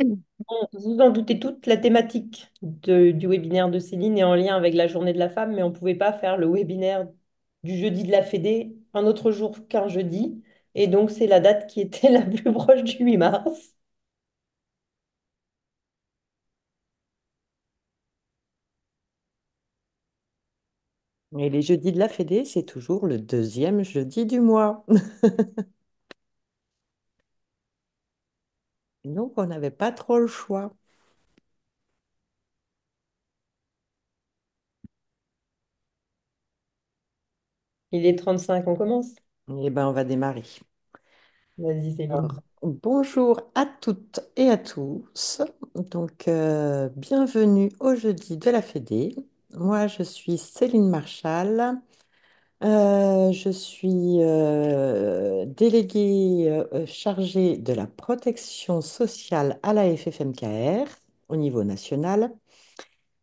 Bon, vous en doutez toutes, la thématique du webinaire de Céline est en lien avec la journée de la femme, mais on ne pouvait pas faire le webinaire du jeudi de la Fédé un autre jour qu'un jeudi. Et donc, c'est la date qui était la plus proche du 8 mars. Et les jeudis de la Fédé, c'est toujours le deuxième jeudi du mois. Donc, on n'avait pas trop le choix. Il est 35, on commence. Eh bien, on va démarrer. Vas-y, Alors, Céline. bonjour à toutes et à tous. Bienvenue au jeudi de la Fédé. Moi, je suis Céline Marchal. Je suis déléguée chargée de la protection sociale à la FFMKR au niveau national.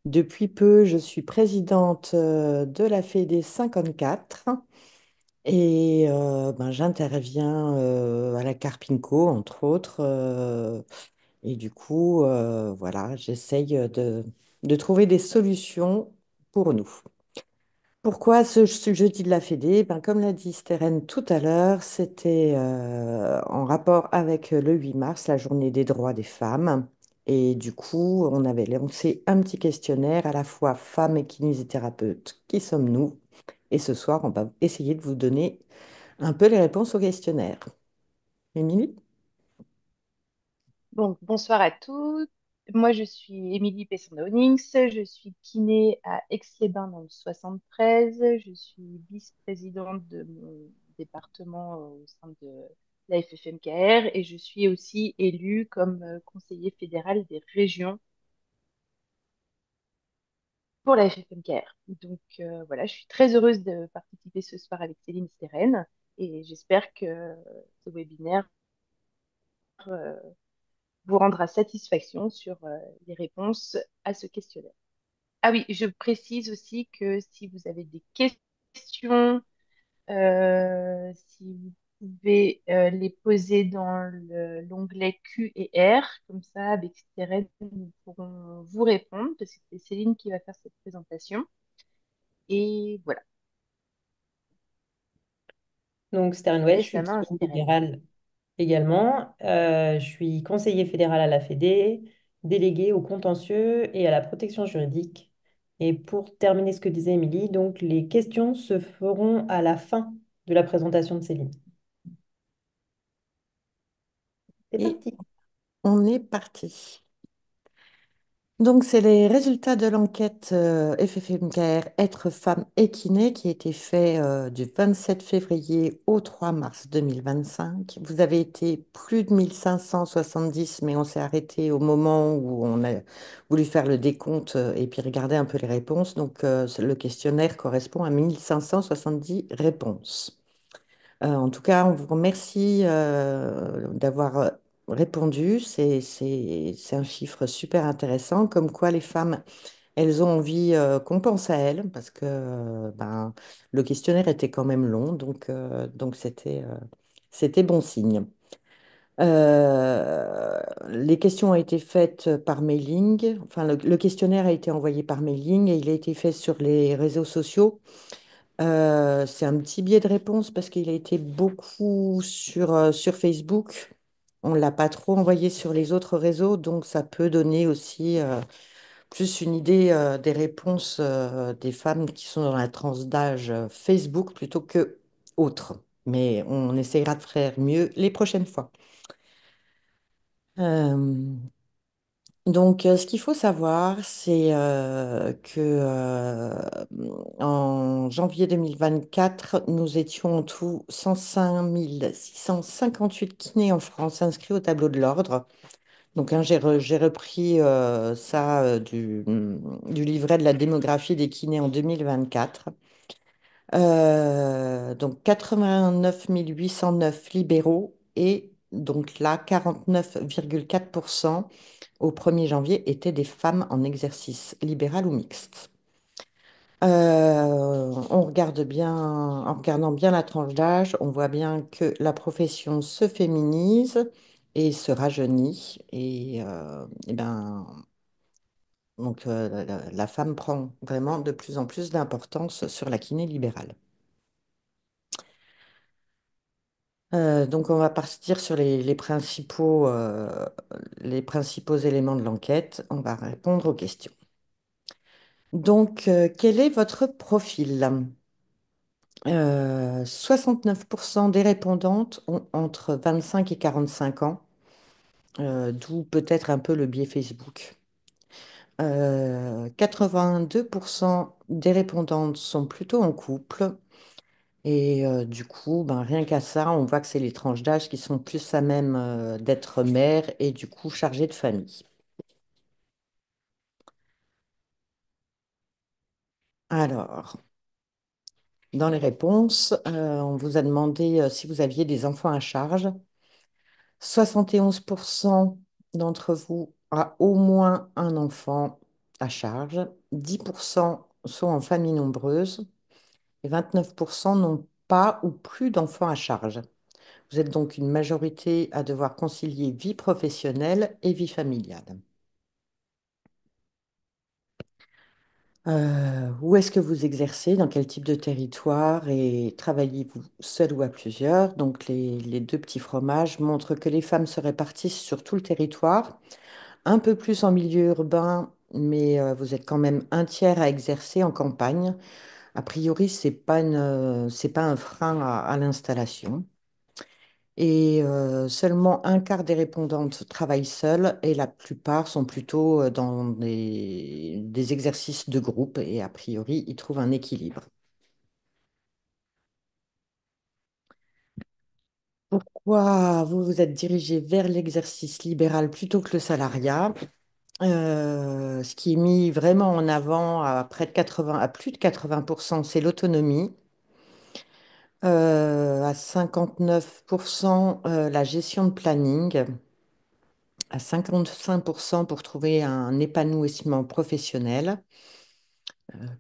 Depuis peu, je suis présidente de la Fédé 54 et j'interviens à la Carpinco, entre autres. Voilà, j'essaye de trouver des solutions pour nous. Pourquoi ce jeudi de la Fédé? Ben, comme l'a dit Steren tout à l'heure, c'était en rapport avec le 8 mars, la journée des droits des femmes. Et du coup, on avait lancé un petit questionnaire à la fois femmes et kinésithérapeutes. Qui sommes-nous? Et ce soir, on va essayer de vous donner un peu les réponses au questionnaire. Émilie? Donc, bonsoir à tous. Moi, je suis Émilie Pesson-Onix. Je suis kiné à Aix-les-Bains dans le 73. Je suis vice-présidente de mon département au sein de la FFMKR et je suis aussi élue comme conseiller fédéral des régions pour la FFMKR. Donc, voilà, je suis très heureuse de participer ce soir avec Céline Steren et j'espère que ce webinaire euh, vous rendra satisfaction sur les réponses à ce questionnaire. Ah oui, je précise aussi que si vous avez des questions, si vous pouvez les poser dans l'onglet Q et R, comme ça, avec Steren, nous pourrons vous répondre, parce que c'est Céline qui va faire cette présentation. Et voilà, Donc, Stern, je ouais, je laisse suis la main à conseiller Steren. fédéral également. Je suis conseiller fédéral à la Fédé, délégué au contentieux et à la protection juridique. Et pour terminer ce que disait Émilie, donc les questions se feront à la fin de la présentation de Céline. C'est Et parti. on est parti. Donc, c'est les résultats de l'enquête FFMKR Être femme et kiné qui a été fait du 27 février au 3 mars 2025. Vous avez été plus de 1570, mais on s'est arrêté au moment où on a voulu faire le décompte et puis regarder un peu les réponses. Le questionnaire correspond à 1570 réponses. En tout cas, on vous remercie d'avoir répondu. C'est un chiffre super intéressant, comme quoi les femmes, elles ont envie qu'on pense à elles, parce que le questionnaire était quand même long, donc c'était bon signe. Les questions ont été faites par mailing, enfin le questionnaire a été envoyé par mailing et il a été fait sur les réseaux sociaux. C'est un petit biais de réponse parce qu'il a été beaucoup sur Facebook. On ne l'a pas trop envoyé sur les autres réseaux, donc ça peut donner aussi plus une idée des réponses des femmes qui sont dans la tranche d'âge Facebook plutôt que autres. Mais on essayera de faire mieux les prochaines fois. Euh, ce qu'il faut savoir, c'est en janvier 2024, nous étions en tout 105 658 kinés en France inscrits au tableau de l'ordre. J'ai repris ça du livret de la démographie des kinés en 2024. 89 809 libéraux et donc là, 49,4% au 1er janvier étaient des femmes en exercice libéral ou mixte. En regardant bien la tranche d'âge, on voit bien que la profession se féminise et se rajeunit. Et ben, donc, la femme prend vraiment de plus en plus d'importance sur la kiné libérale. Donc, on va partir sur les principaux éléments de l'enquête. On va répondre aux questions. Donc, quel est votre profil? 69% des répondantes ont entre 25 et 45 ans, d'où peut-être un peu le biais Facebook. 82% des répondantes sont plutôt en couple. Et du coup, ben, rien qu'à ça, on voit que c'est les tranches d'âge qui sont plus à même d'être mères et du coup chargées de famille. Alors, dans les réponses, on vous a demandé si vous aviez des enfants à charge. 71% d'entre vous a au moins un enfant à charge. 10% sont en famille nombreuse et 29% n'ont pas ou plus d'enfants à charge. Vous êtes donc une majorité à devoir concilier vie professionnelle et vie familiale. Où est-ce que vous exercez? Dans quel type de territoire? Et travaillez-vous seul ou à plusieurs? Donc les deux petits fromages montrent que les femmes se répartissent sur tout le territoire, un peu plus en milieu urbain, mais vous êtes quand même un tiers à exercer en campagne. A priori, c'est pas un frein à l'installation. Et seulement un quart des répondantes travaillent seules et la plupart sont plutôt dans des exercices de groupe et a priori, ils trouvent un équilibre. Pourquoi vous vous êtes dirigé vers l'exercice libéral plutôt que le salariat? Ce qui est mis vraiment en avant à plus de 80%, c'est l'autonomie. À 59%, la gestion de planning. À 55% pour trouver un épanouissement professionnel,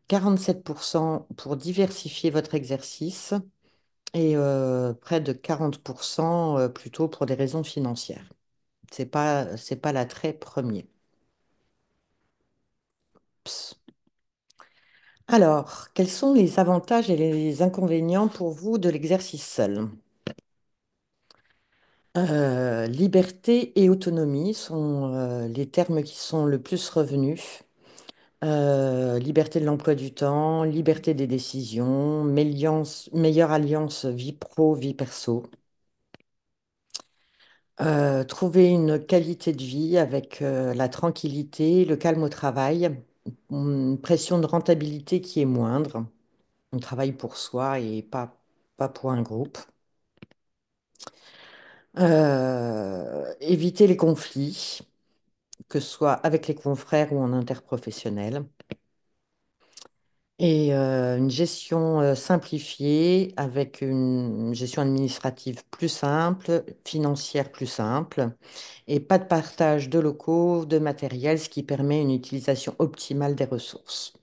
47% pour diversifier votre exercice et près de 40% plutôt pour des raisons financières. C'est pas l'attrait premier. Ps. Alors, quels sont les avantages et les inconvénients pour vous de l'exercice seul? Liberté et autonomie sont les termes qui sont le plus revenus. Liberté de l'emploi du temps, liberté des décisions, meilleure alliance vie pro, vie perso. Trouver une qualité de vie avec la tranquillité, le calme au travail, une pression de rentabilité qui est moindre. On travaille pour soi et pas pour un groupe. Éviter les conflits, que ce soit avec les confrères ou en interprofessionnel. Et une gestion simplifiée avec une gestion administrative plus simple, financière plus simple, et pas de partage de locaux, de matériel, ce qui permet une utilisation optimale des ressources.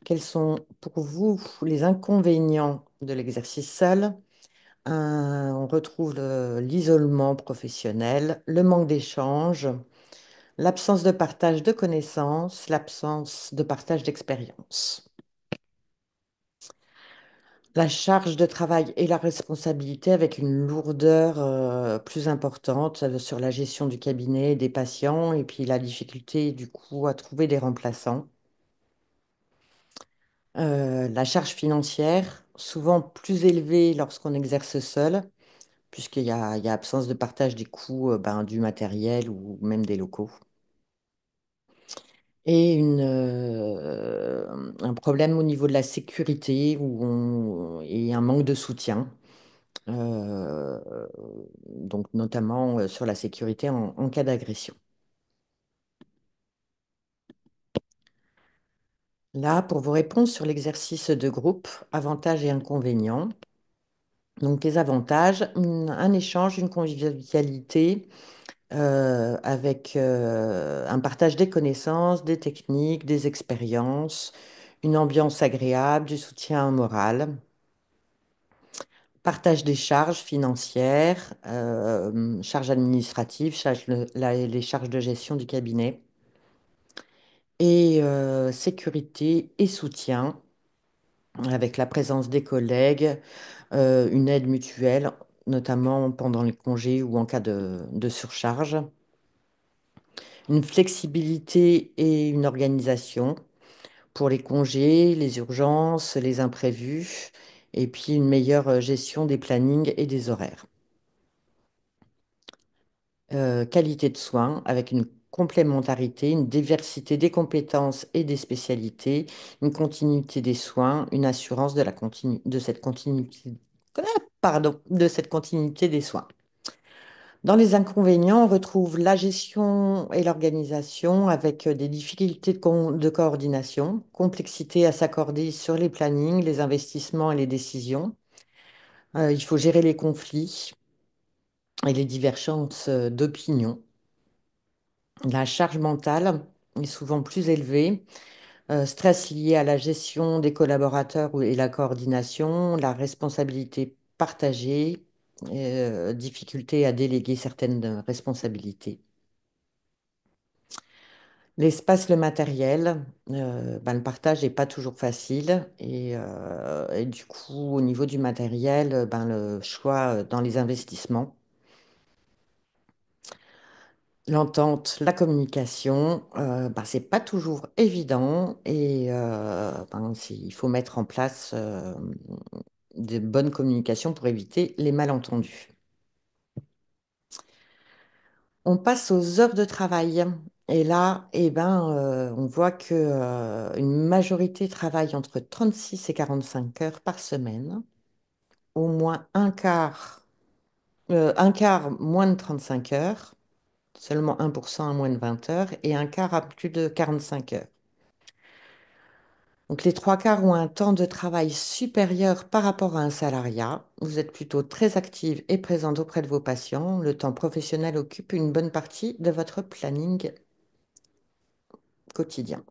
Quels sont pour vous les inconvénients de l'exercice seul? On retrouve l'isolement professionnel, le manque d'échange, l'absence de partage de connaissances, l'absence de partage d'expérience. La charge de travail et la responsabilité avec une lourdeur plus importante sur la gestion du cabinet, des patients, et puis la difficulté du coup à trouver des remplaçants. La charge financière, souvent plus élevée lorsqu'on exerce seul, il y a absence de partage des coûts ben, du matériel ou même des locaux. Et un problème au niveau de la sécurité et un manque de soutien. euh, donc notamment sur la sécurité en cas d'agression. Là, pour vos réponses sur l'exercice de groupe, avantages et inconvénients. Donc les avantages, un échange, une convivialité avec un partage des connaissances, des techniques, des expériences, une ambiance agréable, du soutien moral. Partage des charges financières, charges administratives, les charges de gestion du cabinet, et sécurité et soutien avec la présence des collègues, une aide mutuelle, notamment pendant les congés ou en cas de surcharge, une flexibilité et une organisation pour les congés, les urgences, les imprévus, et puis une meilleure gestion des plannings et des horaires. Qualité de soins avec une complémentarité, une diversité des compétences et des spécialités, une continuité des soins, une assurance de cette continuité, de cette continuité des soins. Dans les inconvénients, on retrouve la gestion et l'organisation avec des difficultés de coordination, complexité à s'accorder sur les plannings, les investissements et les décisions. Il faut gérer les conflits et les divergences d'opinion. La charge mentale est souvent plus élevée. Stress lié à la gestion des collaborateurs et la coordination, la responsabilité partagée, difficulté à déléguer certaines responsabilités. L'espace, le matériel, ben, le partage n'est pas toujours facile et du coup, au niveau du matériel, ben, le choix dans les investissements. L'entente, la communication, ben, c'est pas toujours évident et ben, il faut mettre en place de bonnes communications pour éviter les malentendus. On passe aux heures de travail. Et là, eh ben, on voit que, une majorité travaille entre 36 et 45 heures par semaine, au moins un quart moins de 35 heures, seulement 1% à moins de 20 heures, et un quart à plus de 45 heures. Donc les trois quarts ont un temps de travail supérieur par rapport à un salariat. Vous êtes plutôt très active et présente auprès de vos patients. Le temps professionnel occupe une bonne partie de votre planning quotidien.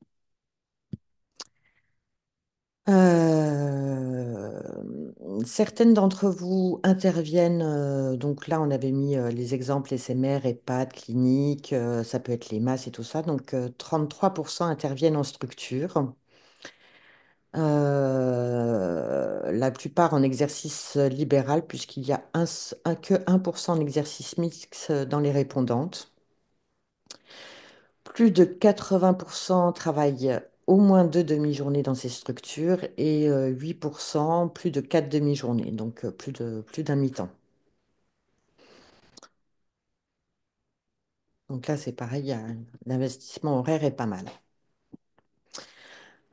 Certaines d'entre vous interviennent, donc là on avait mis les exemples SMR, EHPAD, clinique, ça peut être les masses et tout ça, donc 33% interviennent en structure. La plupart en exercice libéral, puisqu'il y a que 1% en exercice mixte dans les répondantes. Plus de 80% travaillent au moins deux demi-journées dans ces structures et 8% plus de quatre demi-journées, donc plus d'un mi-temps. Donc là, c'est pareil, l'investissement horaire est pas mal.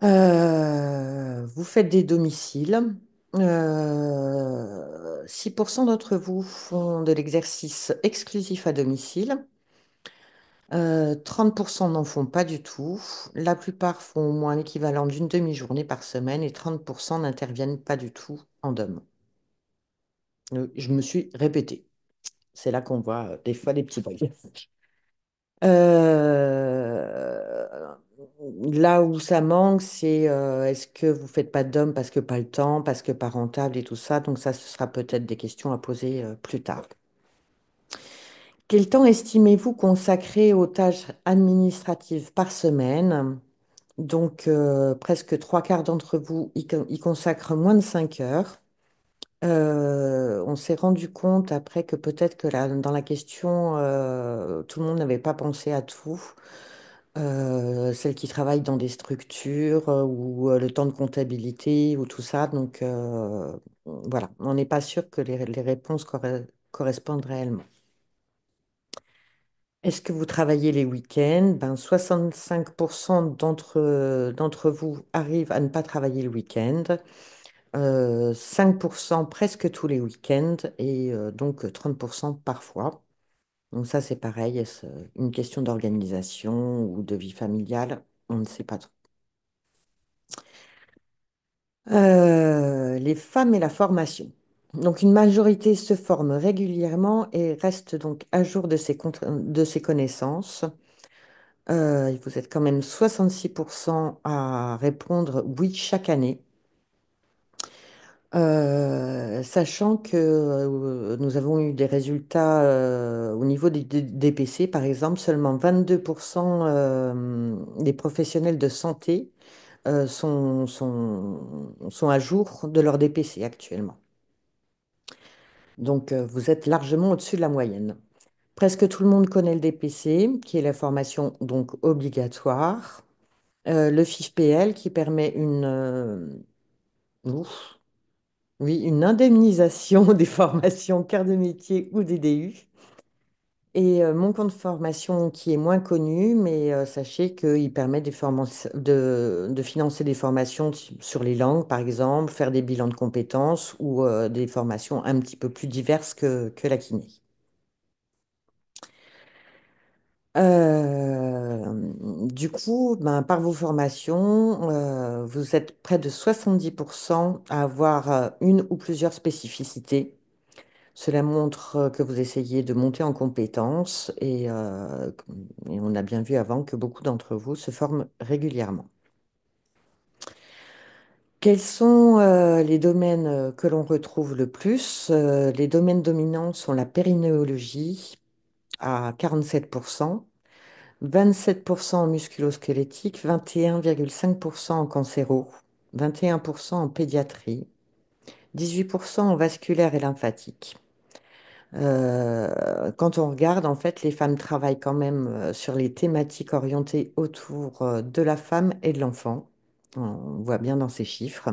Vous faites des domiciles. 6% d'entre vous font de l'exercice exclusif à domicile. 30% n'en font pas du tout. La plupart font au moins l'équivalent d'une demi-journée par semaine et 30% n'interviennent pas du tout en DOM. Je me suis répétée. C'est là qu'on voit des fois des petits bugs. Euh, Là où ça manque, c'est est-ce que vous faites pas d'hommes parce que pas le temps, parce que pas rentable et tout ça. Donc ça, ce sera peut-être des questions à poser plus tard. Quel temps estimez-vous consacrer aux tâches administratives par semaine? Donc presque trois quarts d'entre vous y consacrent moins de 5 heures. On s'est rendu compte après que peut-être que dans la question, tout le monde n'avait pas pensé à tout. Celles qui travaillent dans des structures ou le temps de comptabilité ou tout ça. Donc voilà, on n'est pas sûr que les réponses correspondent réellement. Est-ce que vous travaillez les week-ends? Ben, 65% d'entre vous arrivent à ne pas travailler le week-end. 5% presque tous les week-ends et donc 30% parfois. Donc ça, c'est pareil, est-ce une question d'organisation ou de vie familiale? On ne sait pas trop. Les femmes et la formation. Donc une majorité se forme régulièrement et reste donc à jour de ses connaissances. Vous êtes quand même 66% à répondre oui chaque année. Sachant que nous avons eu des résultats au niveau des PC, par exemple, seulement 22% des professionnels de santé sont à jour de leur DPC actuellement. Donc, vous êtes largement au-dessus de la moyenne. Presque tout le monde connaît le DPC, qui est la formation donc obligatoire. Le FIFPL, qui permet ouf, oui, une indemnisation des formations cœur de métier ou des DU. Et mon compte formation qui est moins connu, mais sachez qu'il permet de financer des formations sur les langues, par exemple, faire des bilans de compétences ou des formations un petit peu plus diverses que la kiné. Du coup, ben, par vos formations, vous êtes près de 70% à avoir une ou plusieurs spécificités. Cela montre que vous essayez de monter en compétences et on a bien vu avant que beaucoup d'entre vous se forment régulièrement. Quels sont les domaines que l'on retrouve le plus? Les domaines dominants sont la périnéologie à 47%, 27% en musculo-squelettique, 21,5% en cancéro, 21% en pédiatrie, 18% en vasculaire et lymphatique. Quand on regarde, en fait, les femmes travaillent quand même sur les thématiques orientées autour de la femme et de l'enfant. On voit bien dans ces chiffres.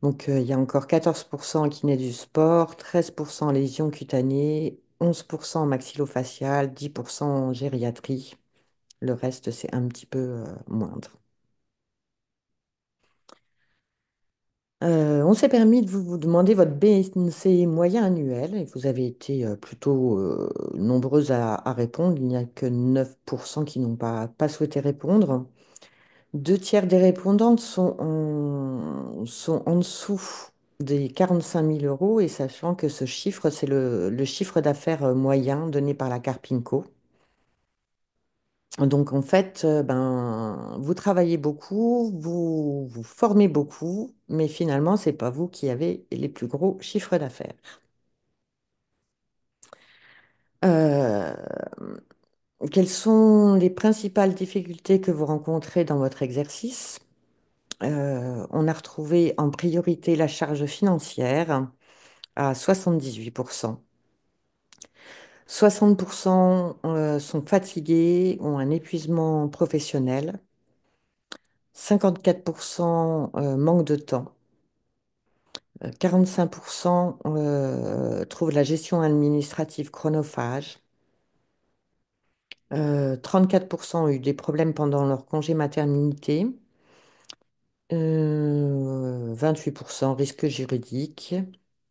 Donc, il y a encore 14% en kiné du sport, 13% en lésions cutanées, 11% en maxillofacial, 10% en gériatrie. Le reste, c'est un petit peu moindre. On s'est permis de vous demander votre BNC moyen annuel et vous avez été plutôt nombreuses à répondre. Il n'y a que 9% qui n'ont pas souhaité répondre. Deux tiers des répondantes sont en dessous des 45 000 euros et sachant que ce chiffre, c'est le chiffre d'affaires moyen donné par la Carpinco. Donc en fait, ben, vous travaillez beaucoup, vous formez beaucoup, mais finalement, c'est pas vous qui avez les plus gros chiffres d'affaires. Euh, Quelles sont les principales difficultés que vous rencontrez dans votre exercice? On a retrouvé en priorité la charge financière à 78%. 60% sont fatigués, ont un épuisement professionnel. 54% manque de temps. 45% trouvent la gestion administrative chronophage. 34% ont eu des problèmes pendant leur congé maternité. 28% risque juridique.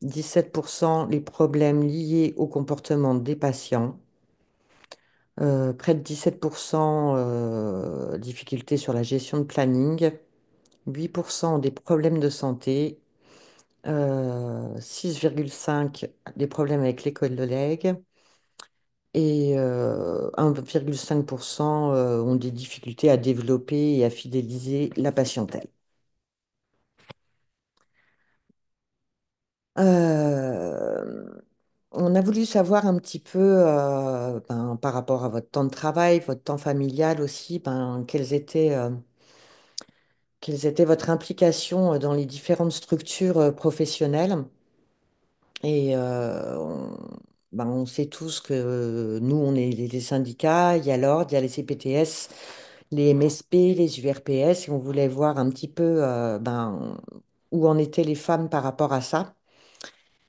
17% les problèmes liés au comportement des patients. Près de 17% difficultés sur la gestion de planning. 8% ont des problèmes de santé. 6,5 des problèmes avec les collègues et 1,5% ont des difficultés à développer et à fidéliser la patientèle. Euh, on a voulu savoir un petit peu ben, par rapport à votre temps de travail, votre temps familial aussi, ben, quelles étaient votre implication dans les différentes structures professionnelles. Et ben, on sait tous que nous, on est les syndicats, il y a l'ordre, il y a les CPTS, les MSP, les URPS, et on voulait voir un petit peu ben, où en étaient les femmes par rapport à ça.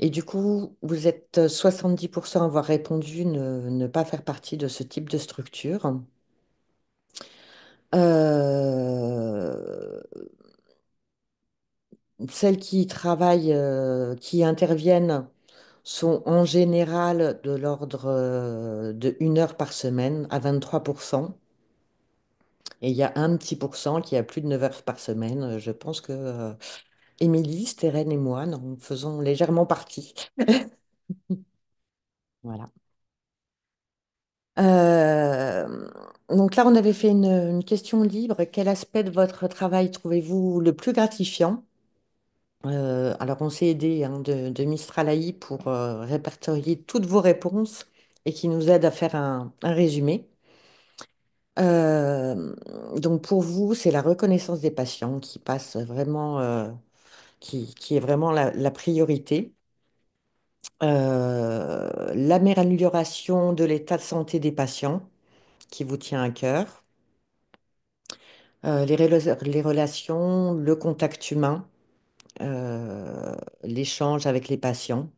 Et du coup, vous êtes 70% à avoir répondu ne pas faire partie de ce type de structure. Euh, Celles qui travaillent, qui interviennent sont en général de l'ordre de 1 heure par semaine à 23%. Et il y a un petit pourcent qui a plus de 9 heures par semaine. Je pense que Émilie, Stérène et moi en faisons légèrement partie. Voilà. Euh, donc là, on avait fait une question libre. Quel aspect de votre travail trouvez-vous le plus gratifiant? Alors, on s'est aidé hein, de Mistral AI pour répertorier toutes vos réponses et qui nous aide à faire un résumé. Euh, donc, pour vous, c'est la reconnaissance des patients qui passe vraiment, qui est vraiment la priorité. L'amélioration de l'état de santé des patients qui vous tient à cœur. Les relations, le contact humain, l'échange avec les patients.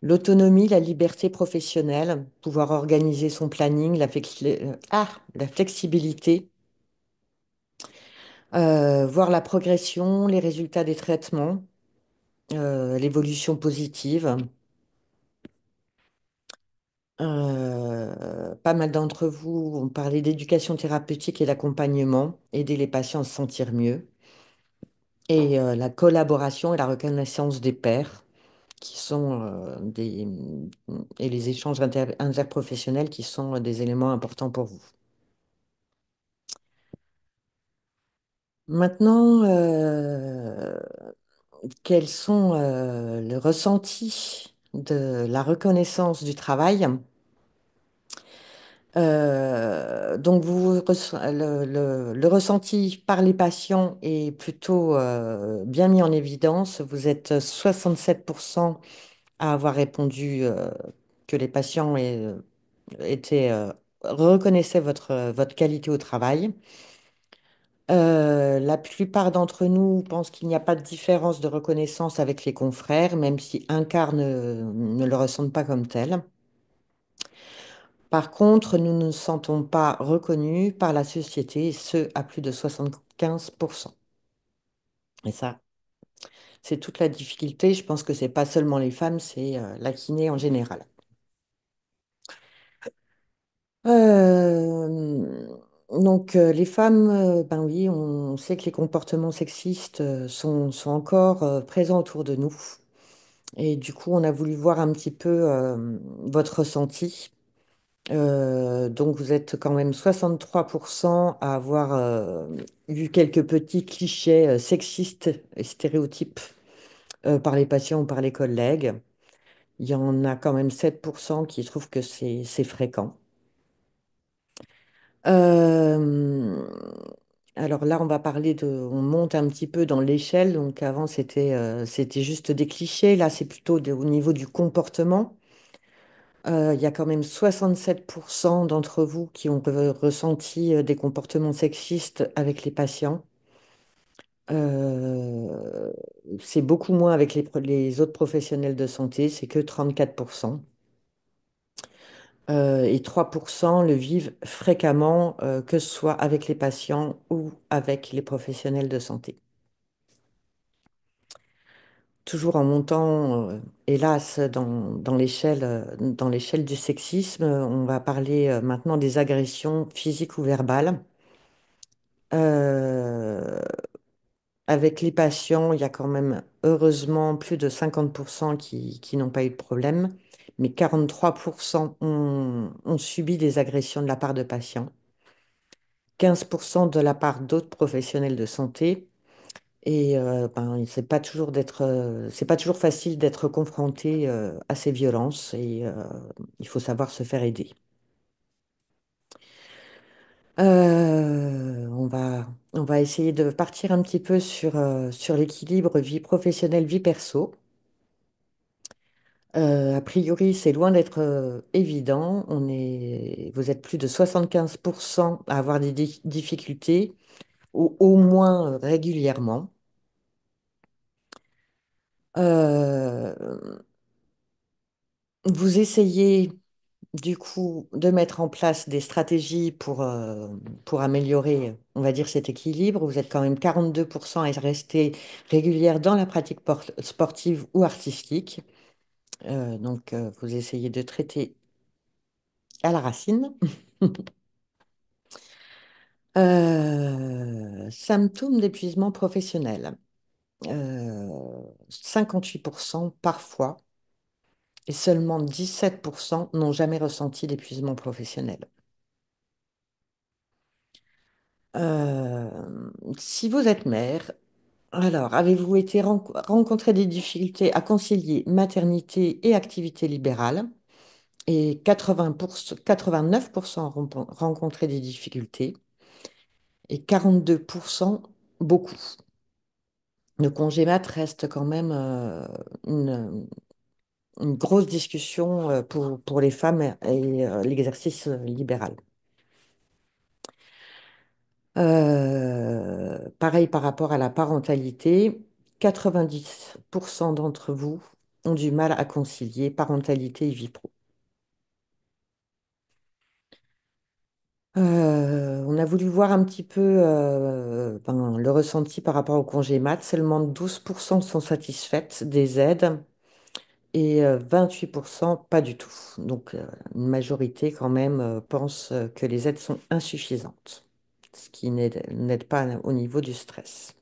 L'autonomie, la liberté professionnelle, pouvoir organiser son planning, la flexibilité, voir la progression, les résultats des traitements, l'évolution positive. Pas mal d'entre vous ont parlé d'éducation thérapeutique et d'accompagnement, aider les patients à se sentir mieux. Et la collaboration et la reconnaissance des pairs, qui sont et les échanges interprofessionnels qui sont des éléments importants pour vous. Maintenant, quels sont les ressentis de la reconnaissance du travail? Donc, le ressenti par les patients est plutôt bien mis en évidence. Vous êtes 67% à avoir répondu que les patients étaient, reconnaissaient votre qualité au travail. La plupart d'entre nous pensent qu'il n'y a pas de différence de reconnaissance avec les confrères, même si un quart ne le ressentent pas comme tel. Par contre, nous ne nous sentons pas reconnus par la société, et ce, à plus de 75%. Et ça, c'est toute la difficulté. Je pense que c'est pas seulement les femmes, c'est la kiné en général. Euh, les femmes, ben oui, on sait que les comportements sexistes sont encore présents autour de nous. Et du coup, on a voulu voir un petit peu votre ressenti. Donc, vous êtes quand même 63% à avoir eu quelques petits clichés sexistes et stéréotypes par les patients ou par les collègues. Il y en a quand même 7% qui trouvent que c'est fréquent. Euh, alors là, on va parler on monte un petit peu dans l'échelle. Donc avant, c'était juste des clichés. Là, c'est plutôt au niveau du comportement. Il y a quand même 67% d'entre vous qui ont ressenti des comportements sexistes avec les patients. Euh, c'est beaucoup moins avec les autres professionnels de santé, c'est que 34%. Et 3% le vivent fréquemment, que ce soit avec les patients ou avec les professionnels de santé. Toujours en montant, hélas, dans l'échelle du sexisme, on va parler maintenant des agressions physiques ou verbales. Euh, Avec les patients, il y a quand même heureusement plus de 50% qui n'ont pas eu de problème, mais 43% ont subi des agressions de la part de patients, 15% de la part d'autres professionnels de santé. Et ben, c'est pas toujours facile d'être confronté à ces violences et il faut savoir se faire aider. On va essayer de partir un petit peu sur l'équilibre vie professionnelle, vie perso. A priori, c'est loin d'être évident. Vous êtes plus de 75% à avoir des difficultés, ou au moins régulièrement. Euh, Vous essayez du coup de mettre en place des stratégies pour améliorer, on va dire, cet équilibre. Vous êtes quand même 42% à rester régulière dans la pratique sportive ou artistique. Vous essayez de traiter à la racine. Symptômes d'épuisement professionnel. 58% parfois et seulement 17% n'ont jamais ressenti d'épuisement professionnel. Si vous êtes mère, Alors, avez-vous été rencontré des difficultés à concilier maternité et activité libérale? Et 89% rencontré des difficultés et 42% beaucoup. Le congé mat reste quand même une, une grosse discussion pour les femmes et l'exercice libéral. Pareil par rapport à la parentalité, 90% d'entre vous ont du mal à concilier parentalité et vie pro. On a voulu voir un petit peu le ressenti par rapport au congé mat. Seulement 12% sont satisfaites des aides et 28% pas du tout. Donc une majorité quand même pense que les aides sont insuffisantes, ce qui n'aide pas au niveau du stress.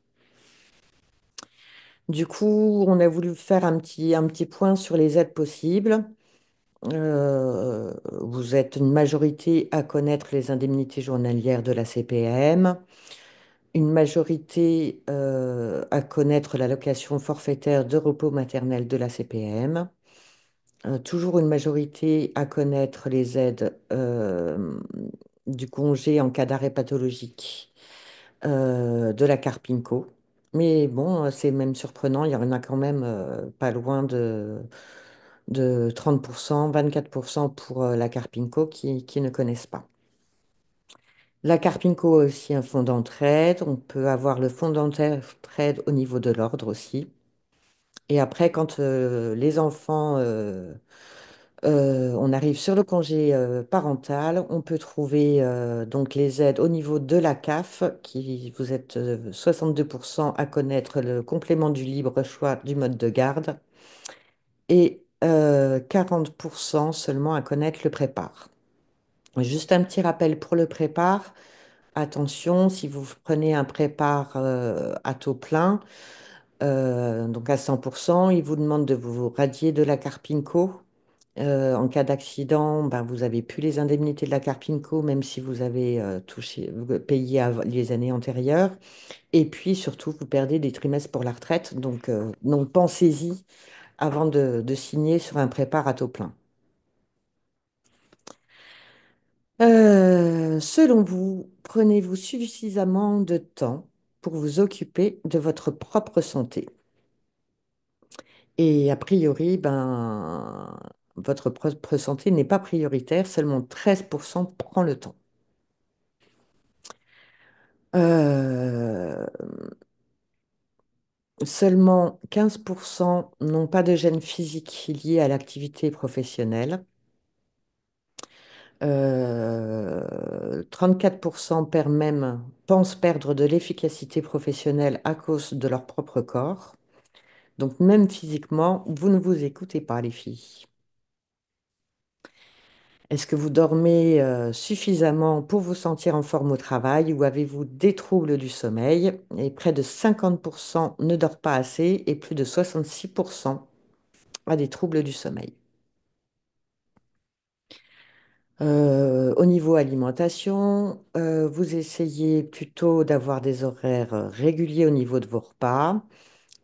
Du coup, on a voulu faire un petit point sur les aides possibles. Vous êtes une majorité à connaître les indemnités journalières de la CPM, une majorité à connaître l'allocation forfaitaire de repos maternel de la CPM, toujours une majorité à connaître les aides du congé en cas d'arrêt pathologique de la Carpinco. Mais bon, c'est même surprenant, il y en a quand même pas loin de 30%, 24% pour la Carpinco qui ne connaissent pas. La Carpinco a aussi un fonds d'entraide. On peut avoir le fonds d'entraide au niveau de l'ordre aussi. Et après, quand les enfants, on arrive sur le congé parental, on peut trouver donc les aides au niveau de la CAF, qui vous êtes 62% à connaître le complément du libre choix du mode de garde et 40% seulement à connaître le prépare. Juste un petit rappel pour le prépare. Attention, si vous prenez un prépare à taux plein, donc à 100%, il vous demande de vous radier de la Carpinco. En cas d'accident, ben, vous n'avez plus les indemnités de la Carpinco, même si vous avez payé les années antérieures. Et puis surtout, vous perdez des trimestres pour la retraite. Donc pensez-y avant de signer sur un prépare à taux plein. Selon vous, prenez-vous suffisamment de temps pour vous occuper de votre propre santé? Et a priori, ben, votre propre santé n'est pas prioritaire, seulement 13% prend le temps. Euh, Seulement 15% n'ont pas de gêne physique lié à l'activité professionnelle. 34% même pensent perdre de l'efficacité professionnelle à cause de leur propre corps. Donc même physiquement, vous ne vous écoutez pas, les filles. Est-ce que vous dormez suffisamment pour vous sentir en forme au travail ou avez-vous des troubles du sommeil? Et près de 50% ne dorment pas assez et plus de 66% a des troubles du sommeil. Au niveau alimentation, vous essayez plutôt d'avoir des horaires réguliers au niveau de vos repas.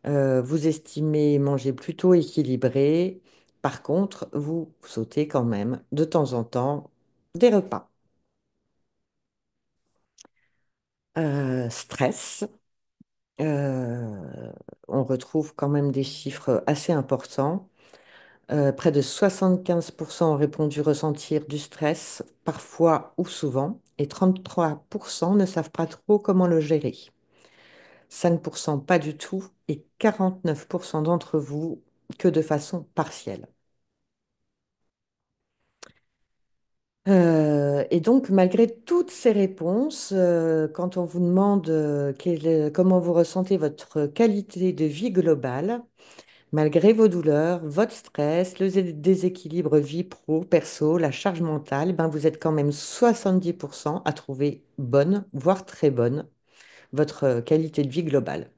Vous estimez manger plutôt équilibré. Par contre, vous sautez quand même de temps en temps des repas. Stress, euh, on retrouve quand même des chiffres assez importants. Près de 75% ont répondu ressentir du stress, parfois ou souvent, et 33% ne savent pas trop comment le gérer. 5% pas du tout, et 49% d'entre vous que de façon partielle. Et donc, malgré toutes ces réponses, quand on vous demande comment vous ressentez votre qualité de vie globale, malgré vos douleurs, votre stress, le déséquilibre vie pro, perso, la charge mentale, ben vous êtes quand même 70% à trouver bonne, voire très bonne, votre qualité de vie globale.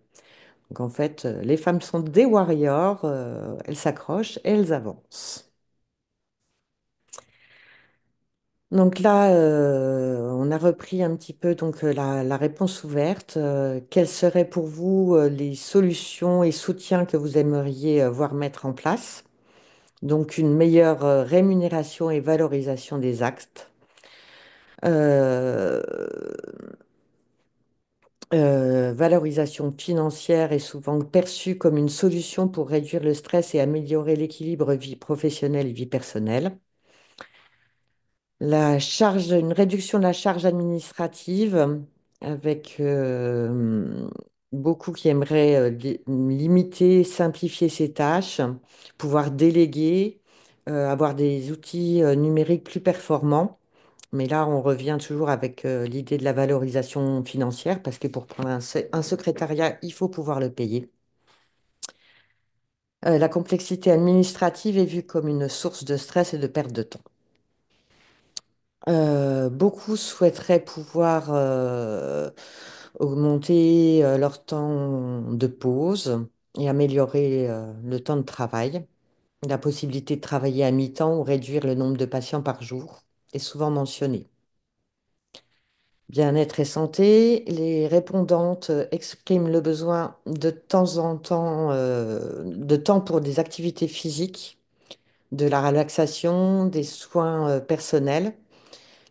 Donc en fait, les femmes sont des warriors, elles s'accrochent et elles avancent. Donc là, on a repris un petit peu donc, la réponse ouverte. Quelles seraient pour vous les solutions et soutiens que vous aimeriez voir mettre en place? Donc une meilleure rémunération et valorisation des actes. Euh, Valorisation financière est souvent perçue comme une solution pour réduire le stress et améliorer l'équilibre vie professionnelle et vie personnelle. Une réduction de la charge administrative avec beaucoup qui aimeraient limiter, simplifier ces tâches, pouvoir déléguer, avoir des outils numériques plus performants. Mais là, on revient toujours avec l'idée de la valorisation financière parce que pour prendre un secrétariat, il faut pouvoir le payer. La complexité administrative est vue comme une source de stress et de perte de temps. Beaucoup souhaiteraient pouvoir augmenter leur temps de pause et améliorer le temps de travail. La possibilité de travailler à mi-temps ou réduire le nombre de patients par jour est souvent mentionnée. Bien-être et santé, les répondantes expriment le besoin de temps en temps de temps pour des activités physiques, de la relaxation, des soins personnels.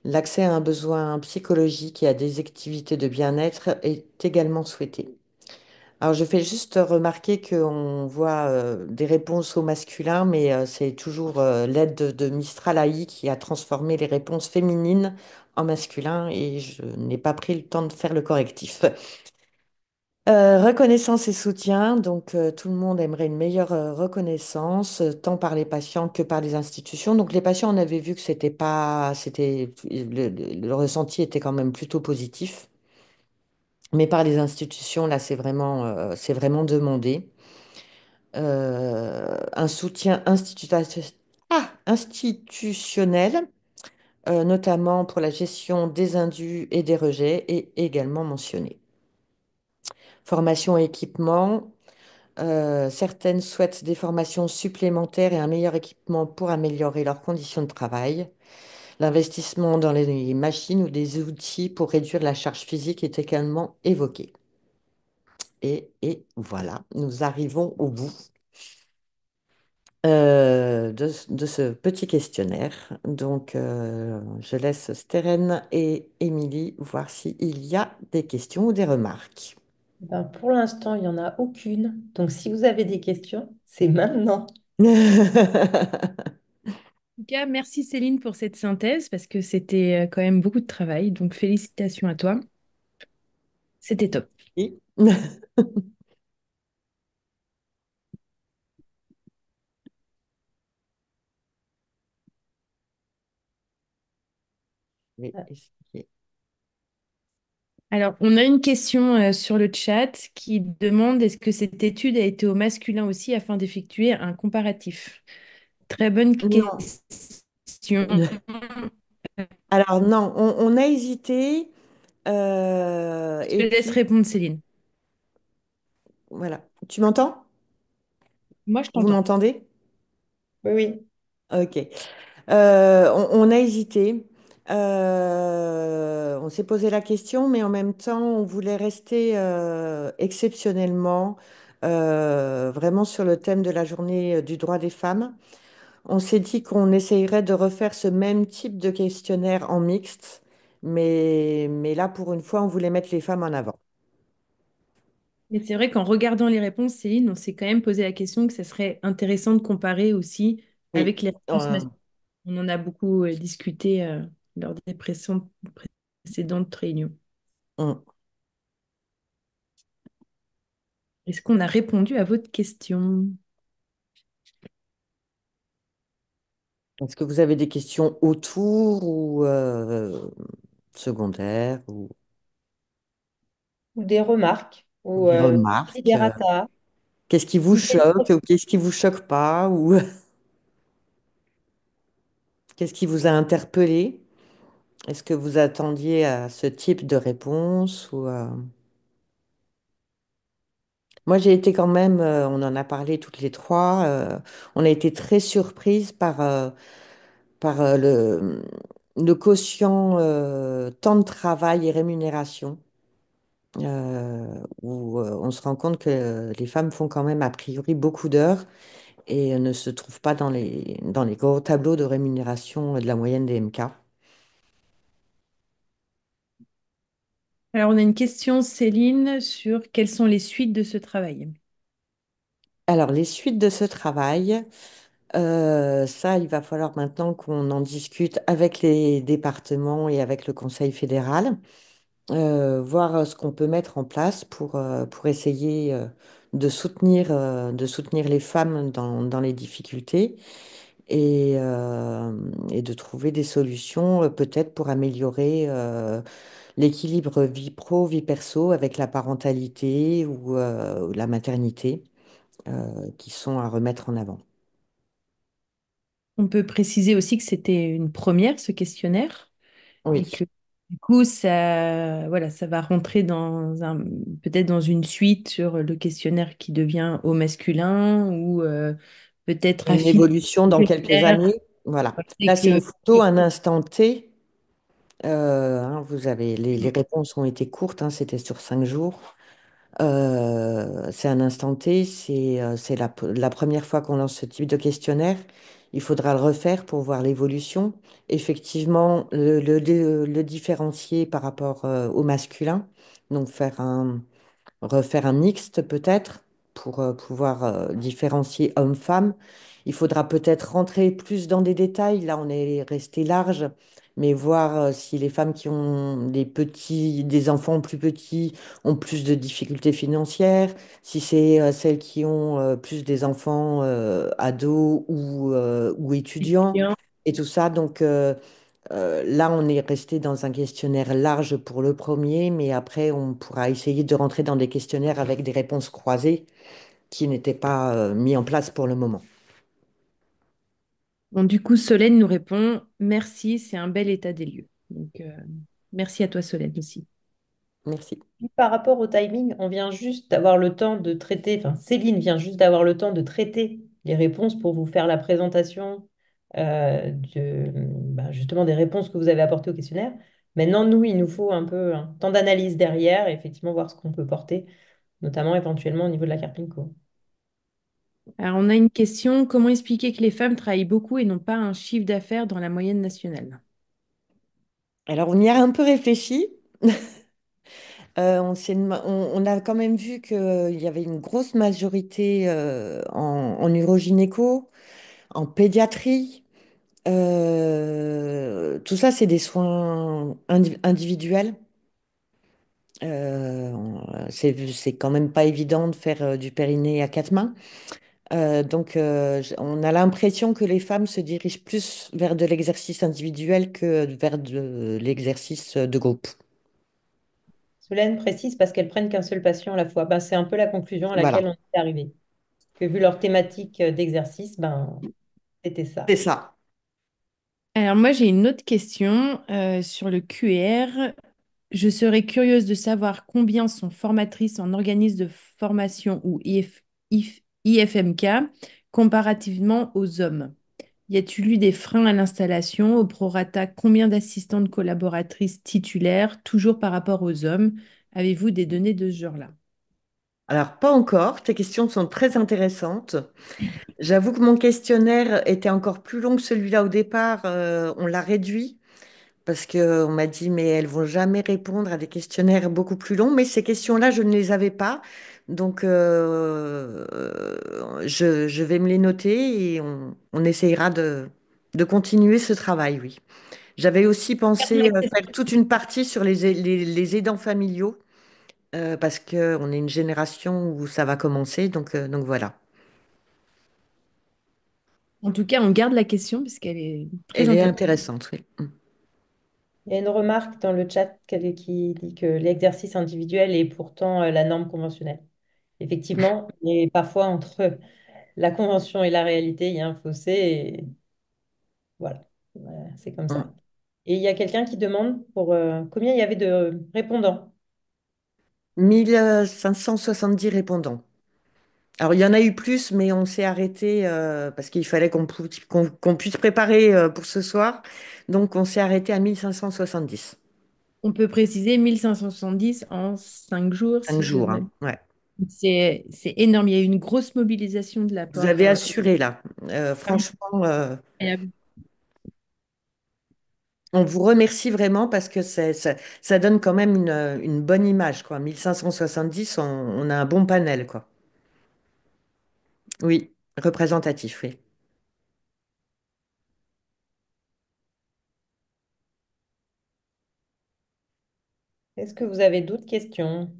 L'accès à un besoin psychologique et à des activités de bien-être est également souhaité. Alors, je fais juste remarquer qu'on voit des réponses au masculin, mais c'est toujours l'aide de Mistral AI qui a transformé les réponses féminines en masculin et je n'ai pas pris le temps de faire le correctif. Reconnaissance et soutien, donc tout le monde aimerait une meilleure reconnaissance, tant par les patients que par les institutions. Donc les patients, on avait vu que c'était pas, c'était le ressenti était quand même plutôt positif, mais par les institutions, là, c'est vraiment demandé. Un soutien institutionnel, notamment pour la gestion des indus et des rejets, est également mentionné. Formation et équipement. Certaines souhaitent des formations supplémentaires et un meilleur équipement pour améliorer leurs conditions de travail. L'investissement dans les machines ou des outils pour réduire la charge physique est également évoqué. Et voilà, nous arrivons au bout de ce petit questionnaire. Donc, je laisse Steren et Émilie voir s'il y a des questions ou des remarques. Ben, pour l'instant, il n'y en a aucune. Donc, si vous avez des questions, c'est maintenant. En tout cas, merci Céline pour cette synthèse parce que c'était quand même beaucoup de travail. Donc, félicitations à toi. C'était top. Oui. Oui, expliquez. Alors, on a une question sur le chat qui demande est-ce que cette étude a été au masculin aussi afin d'effectuer un comparatif? Très bonne Non. question. Alors non, on a hésité. Je te Et laisse puis, répondre, Céline. voilà. Tu m'entends? Moi, je Vous t'entends. m'entendez? Oui, oui. Ok. On a hésité. On s'est posé la question, mais en même temps, on voulait rester exceptionnellement vraiment sur le thème de la journée du droit des femmes. On s'est dit qu'on essayerait de refaire ce même type de questionnaire en mixte, mais là, pour une fois, on voulait mettre les femmes en avant. Mais c'est vrai qu'en regardant les réponses, Céline, on s'est quand même posé la question que ça serait intéressant de comparer aussi Oui. avec les réponses masculines. On en a beaucoup discuté lors des précédentes réunions. On- Est-ce qu'on a répondu à votre question? Est-ce que vous avez des questions autour ou secondaires ou Ou des remarques, ou des remarques? desiderata. Qu'est-ce qui vous Si c'est choque ou qu'est-ce qui vous choque pas ou qu'est-ce qui vous a interpellé? Est-ce que vous attendiez à ce type de réponse ou Moi, j'ai été quand même, on en a parlé toutes les trois, on a été très surprises par le quotient temps de travail et rémunération, où on se rend compte que les femmes font quand même a priori beaucoup d'heures et ne se trouvent pas dans les gros tableaux de rémunération de la moyenne des MK. Alors, on a une question, Céline, sur quelles sont les suites de ce travail. Alors, les suites de ce travail, ça, il va falloir maintenant qu'on en discute avec les départements et avec le Conseil fédéral, voir ce qu'on peut mettre en place pour essayer de soutenir les femmes dans les difficultés et de trouver des solutions peut-être pour améliorer l'équilibre vie pro, vie perso avec la parentalité ou la maternité qui sont à remettre en avant. On peut préciser aussi que c'était une première, ce questionnaire, Oui. et que du coup, ça, voilà, ça va rentrer peut-être dans une suite sur le questionnaire qui devient au masculin ou peut-être Une affiner évolution dans le quelques critère années. Voilà. Là, avec c'est une le. photo, un instant T. Vous avez les réponses ont été courtes, hein, c'était sur 5 jours. C'est un instant T, c'est la première fois qu'on lance ce type de questionnaire. Il faudra le refaire pour voir l'évolution. Effectivement, le différencier par rapport au masculin. Donc refaire un mixte peut-être pour pouvoir différencier homme-femme. Il faudra peut-être rentrer plus dans des détails. Là, on est resté large, mais voir si les femmes qui ont des enfants plus petits ont plus de difficultés financières, si c'est celles qui ont plus des enfants ados ou étudiants et tout ça. Donc, là, on est resté dans un questionnaire large pour le premier, mais après, on pourra essayer de rentrer dans des questionnaires avec des réponses croisées qui n'étaient pas mis en place pour le moment. Bon, du coup, Solène nous répond, merci, c'est un bel état des lieux. Donc, merci à toi, Solène, aussi. Merci. Par rapport au timing, on vient juste d'avoir le temps de traiter, enfin Céline vient juste d'avoir le temps de traiter les réponses pour vous faire la présentation justement des réponses que vous avez apportées au questionnaire. Maintenant, nous, il nous faut un peu un temps d'analyse derrière et effectivement voir ce qu'on peut porter, notamment éventuellement au niveau de la carte Pinko. Alors, on a une question, comment expliquer que les femmes travaillent beaucoup et n'ont pas un chiffre d'affaires dans la moyenne nationale? Alors, on y a un peu réfléchi. On a quand même vu qu'il y avait une grosse majorité en urogynéco, en pédiatrie. Tout ça, c'est des soins individuels. C'est quand même pas évident de faire du périnée à 4 mains. On a l'impression que les femmes se dirigent plus vers de l'exercice individuel que vers de l'exercice de groupe. Solène précise parce qu'elles prennent qu'un seul patient à la fois. Ben, c'est un peu la conclusion à laquelle Voilà, on est arrivé. Que vu leur thématique d'exercice, ben, c'était c'est ça. ça. Alors, moi, j'ai une autre question sur le QR. Je serais curieuse de savoir combien sont formatrices en organisme de formation ou IFMK comparativement aux hommes. Y a-t-il eu des freins à l'installation, au prorata, combien d'assistantes collaboratrices titulaires, toujours par rapport aux hommes? Avez-vous des données de ce genre-là? Alors, pas encore. Tes questions sont très intéressantes. J'avoue que mon questionnaire était encore plus long que celui-là au départ. On l'a réduit parce qu'on m'a dit, mais elles vont jamais répondre à des questionnaires beaucoup plus longs. Mais ces questions-là, je ne les avais pas. Donc, je vais me les noter et on essayera de continuer ce travail, oui. J'avais aussi pensé faire toute une partie sur les aidants familiaux parce qu'on est une génération où ça va commencer. Donc voilà. En tout cas, on garde la question parce qu'elle est très Elle est intéressante. intéressante, oui. Il y a une remarque dans le chat qui dit que l'exercice individuel est pourtant la norme conventionnelle. Effectivement, et parfois entre la convention et la réalité, il y a un fossé et voilà. Voilà, c'est comme Mm. ça. Et il y a quelqu'un qui demande pour combien il y avait de répondants. 1570 répondants. Alors, il y en a eu plus, mais on s'est arrêté parce qu'il fallait qu'on puisse préparer pour ce soir. Donc, on s'est arrêté à 1570. On peut préciser 1570 en 5 jours, 5 si je jours, ne hein. Ouais. C'est énorme. Il y a eu une grosse mobilisation de la Vous part. avez assuré là. Ah oui, Franchement, incroyable. on vous remercie vraiment parce que ça donne quand même une bonne image, quoi. 1570, on a un bon panel, quoi. Oui, représentatif, oui. Est-ce que vous avez d'autres questions?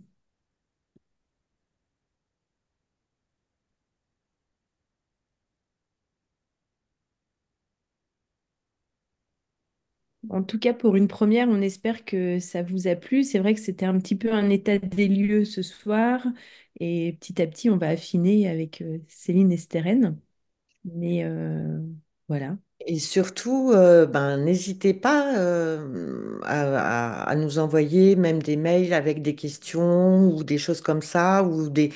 En tout cas, pour une première, on espère que ça vous a plu. C'est vrai que c'était un petit peu un état des lieux ce soir. Et petit à petit, on va affiner avec Céline et Steren. Mais voilà. Et surtout, ben, n'hésitez pas à nous envoyer même des mails avec des questions ou des choses comme ça ou des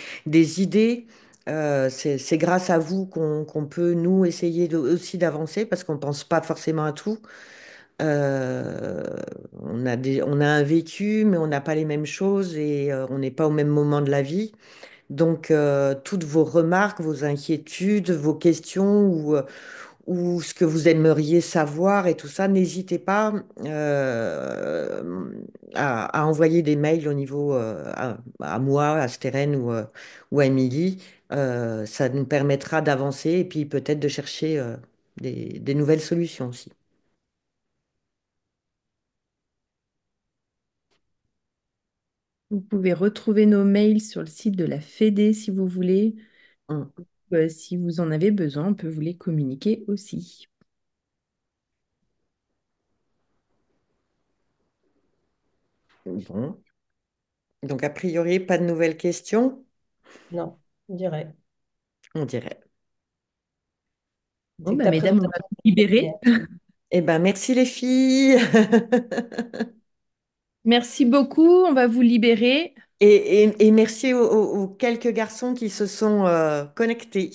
idées. C'est grâce à vous qu'on peut, nous, essayer aussi d'avancer parce qu'on ne pense pas forcément à tout. Euh, on a un vécu, mais on n'a pas les mêmes choses et on n'est pas au même moment de la vie. Donc, toutes vos remarques, vos inquiétudes, vos questions ou ce que vous aimeriez savoir et tout ça, n'hésitez pas à envoyer des mails au niveau à moi, à Steren ou à Émilie. Ça nous permettra d'avancer et puis peut-être de chercher des nouvelles solutions aussi. Vous pouvez retrouver nos mails sur le site de la Fédé si vous voulez. Mm. Si vous en avez besoin, on peut vous les communiquer aussi. Bon. Donc, a priori, pas de nouvelles questions, Non, je dirais. on dirait. Bon, C'est que bah, ta mesdames, on va présentation vous était géniale. libérer. Eh ben, merci les filles. Merci beaucoup, on va vous libérer. Et merci aux quelques garçons qui se sont connectés.